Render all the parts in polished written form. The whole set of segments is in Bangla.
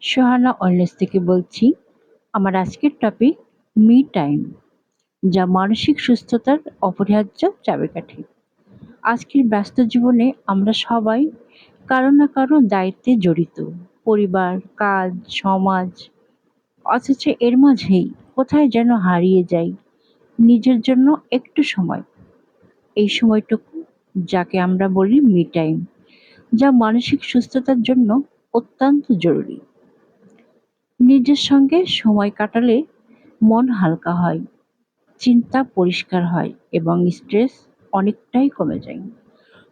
সোহানা ওয়েলনেস থেকে বলছি। আমার আজকের টপিক মি টাইম, যা মানসিক সুস্থতার অপরিহার্য চাবিকাঠি। আজকের ব্যস্ত জীবনে আমরা সবাই কারো না কারো দায়িত্বে জড়িত। পরিবার, কাজ, সমাজ, অথচ এর মাঝেই কোথায় যেন হারিয়ে যাই নিজের জন্য একটু সময়। এই সময়টুকু যাকে আমরা বলি মি টাইম, যা মানসিক সুস্থতার জন্য অত্যন্ত জরুরি। নিজের সঙ্গে সময় কাটালে মন হালকা হয়, চিন্তা পরিষ্কার হয় এবং স্ট্রেস অনেকটাই কমে যায়।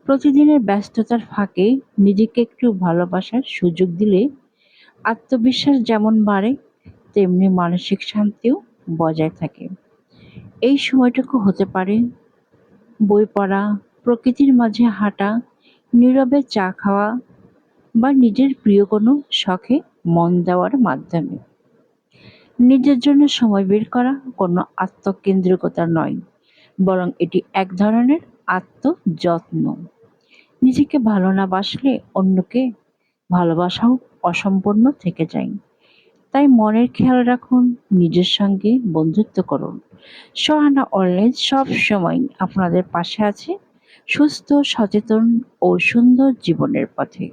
প্রতিদিনের ব্যস্ততার ফাঁকে নিজেকে একটু ভালোবাসার সুযোগ দিলে আত্মবিশ্বাস যেমন বাড়ে, তেমনি মানসিক শান্তিও বজায় থাকে। এই সময়টুকু হতে পারে বই পড়া, প্রকৃতির মাঝে হাঁটা, নীরবে চা খাওয়া বা নিজের প্রিয় কোনো শখে মন দেওয়ার মাধ্যমে। নিজের জন্য সময় বের করা কোনো আত্মকেন্দ্রিকতা নয়, বরং এটি এক ধরনের আত্মযত্ন। নিজেকে ভালো না বাসলে অন্যকে ভালোবাসাও অসম্পূর্ণ থেকে যায়। তাই মনের খেয়াল রাখুন, নিজের সঙ্গে বন্ধুত্ব করুন। সোহানা অনলাইন সব সময় আপনাদের পাশে আছে, সুস্থ, সচেতন ও সুন্দর জীবনের পথে।